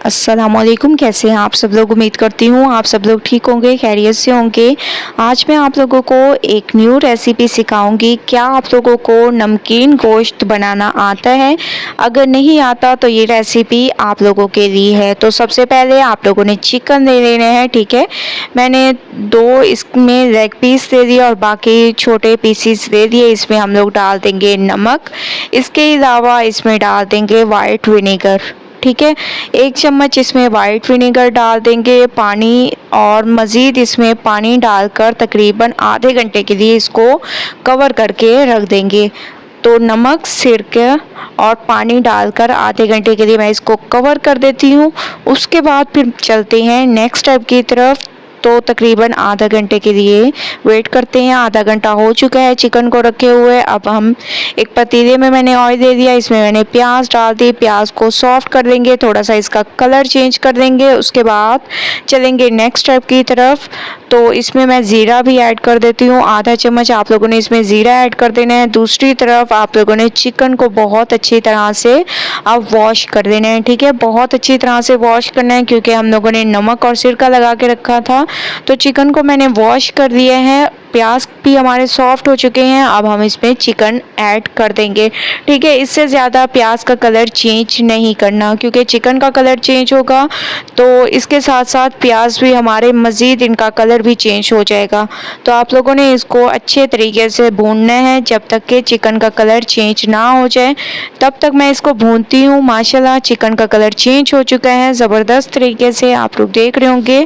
अस्सलामुअलैकुम। कैसे हैं आप सब लोग? उम्मीद करती हूँ आप सब लोग ठीक होंगे, खैरियत से होंगे। आज मैं आप लोगों को एक न्यू रेसिपी सिखाऊंगी। क्या आप लोगों को नमकीन गोश्त बनाना आता है? अगर नहीं आता तो ये रेसिपी आप लोगों के लिए है। तो सबसे पहले आप लोगों ने चिकन ले लेना है, ठीक है। मैंने 2 इसमें लेग पीस ले दिए और बाकी छोटे पीसीस ले दिए। इसमें हम लोग डाल देंगे नमक, इसके अलावा इसमें डाल देंगे वाइट विनेगर, ठीक है। 1 चम्मच इसमें वाइट विनेगर डाल देंगे, पानी और मज़ीद इसमें पानी डालकर तकरीबन आधे घंटे के लिए इसको कवर करके रख देंगे। तो नमक, सिरका और पानी डालकर आधे घंटे के लिए मैं इसको कवर कर देती हूँ। उसके बाद फिर चलते हैं नेक्स्ट स्टेप की तरफ। तो तकरीबन आधा घंटे के लिए वेट करते हैं। आधा घंटा हो चुका है चिकन को रखे हुए। अब हम एक पतीले में मैंने ऑयल दे दिया, इसमें मैंने प्याज डाल दी। प्याज को सॉफ्ट कर देंगे, थोड़ा सा इसका कलर चेंज कर देंगे। उसके बाद चलेंगे नेक्स्ट स्टेप की तरफ। तो इसमें मैं ज़ीरा भी ऐड कर देती हूँ, आधा चम्मच आप लोगों ने इसमें ज़ीरा ऐड कर देना है। दूसरी तरफ आप लोगों ने चिकन को बहुत अच्छी तरह से अब वॉश कर देना है, ठीक है। बहुत अच्छी तरह से वॉश करना है क्योंकि हम लोगों ने नमक और सिरका लगा के रखा था। तो चिकन को मैंने वॉश कर दिया है। प्याज भी हमारे सॉफ्ट हो चुके हैं। अब हम इसमें चिकन ऐड कर देंगे, ठीक है। इससे ज़्यादा प्याज का कलर चेंज नहीं करना क्योंकि चिकन का कलर चेंज होगा तो इसके साथ साथ प्याज भी हमारे मज़ीद इनका कलर भी चेंज हो जाएगा। तो आप लोगों ने इसको अच्छे तरीके से भूनना है जब तक कि चिकन का कलर चेंज ना हो जाए, तब तक मैं इसको भूनती हूँ। माशाल्लाह चिकन का कलर चेंज हो चुका है ज़बरदस्त तरीके से, आप लोग देख रहे होंगे।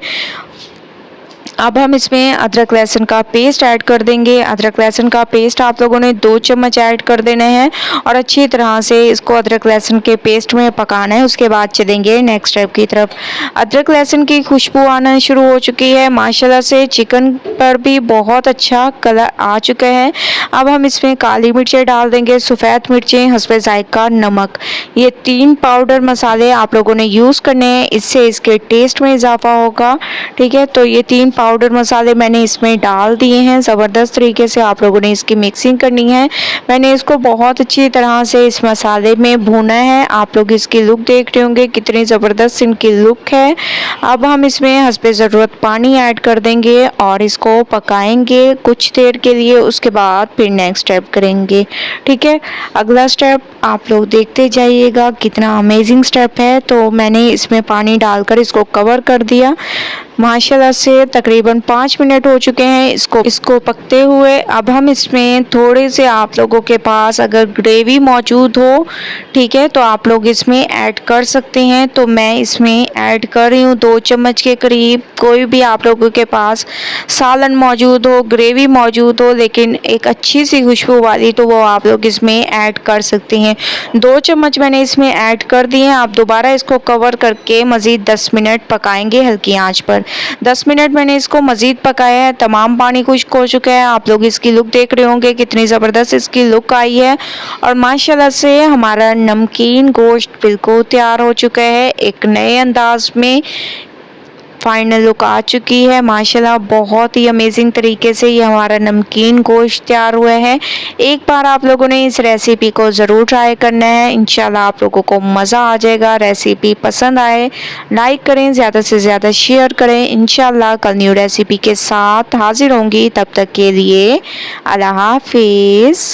अब हम इसमें अदरक लहसुन का पेस्ट ऐड कर देंगे। अदरक लहसुन का पेस्ट आप लोगों ने 2 चम्मच ऐड कर देना है और अच्छी तरह से इसको अदरक लहसुन के पेस्ट में पकाना है। उसके बाद चलेंगे नेक्स्ट स्टेप की तरफ। अदरक लहसुन की खुशबू आना शुरू हो चुकी है माशाल्लाह से, चिकन पर भी बहुत अच्छा कलर आ चुका है। अब हम इसमें काली मिर्चें डाल देंगे, सफ़ेद मिर्चें, हस्बे ज़ायक़ा नमक। ये 3 पाउडर मसाले आप लोगों ने यूज़ करने हैं, इससे इसके टेस्ट में इजाफा होगा, ठीक है। तो ये 3 पाउडर मसाले मैंने इसमें डाल दिए हैं। ज़बरदस्त तरीके से आप लोगों ने इसकी मिक्सिंग करनी है। मैंने इसको बहुत अच्छी तरह से इस मसाले में भूना है। आप लोग इसकी लुक देख रहे होंगे कितनी ज़बरदस्त इनकी लुक है। अब हम इसमें हस्बे ज़रूरत पानी ऐड कर देंगे और इसको पकाएंगे कुछ देर के लिए। उसके बाद फिर नेक्स्ट स्टेप करेंगे, ठीक है। अगला स्टेप आप लोग देखते जाइएगा कितना अमेजिंग स्टेप है। तो मैंने इसमें पानी डालकर इसको कवर कर दिया। माशाल्लाह से तकरीबन 5 मिनट हो चुके हैं इसको पकते हुए। अब हम इसमें थोड़े से आप लोगों के पास अगर ग्रेवी मौजूद हो, ठीक है, तो आप लोग इसमें ऐड कर सकते हैं। तो मैं इसमें ऐड कर रही हूँ 2 चम्मच के करीब। कोई भी आप लोगों के पास सालन मौजूद हो, ग्रेवी मौजूद हो लेकिन एक अच्छी सी खुशबू वाली, तो वो आप लोग इसमें ऐड कर सकते हैं। 2 चम्मच मैंने इसमें ऐड कर दिए हैं। आप दोबारा इसको कवर करके मज़ीद 10 मिनट पकाएंगे हल्की आंच पर। 10 मिनट मैंने इसको मज़ीद पकाया है। तमाम पानी खुश्क हो चुका है। आप लोग इसकी लुक देख रहे होंगे कितनी ज़बरदस्त इसकी लुक आई है और माशाल्लाह से हमारा नमकीन गोश्त बिल्कुल तैयार हो चुका है। एक नए अंदाज में फाइनल लुक आ चुकी है माशाल्लाह। बहुत ही अमेजिंग तरीके से ये हमारा नमकीन गोश्त तैयार हुआ है। एक बार आप लोगों ने इस रेसिपी को ज़रूर ट्राई करना है, इंशाल्लाह आप लोगों को मज़ा आ जाएगा। रेसिपी पसंद आए लाइक करें, ज़्यादा से ज़्यादा शेयर करें। इंशाल्लाह कल न्यू रेसिपी के साथ हाजिर होंगी, तब तक के लिए अल्लाह हाफिज़।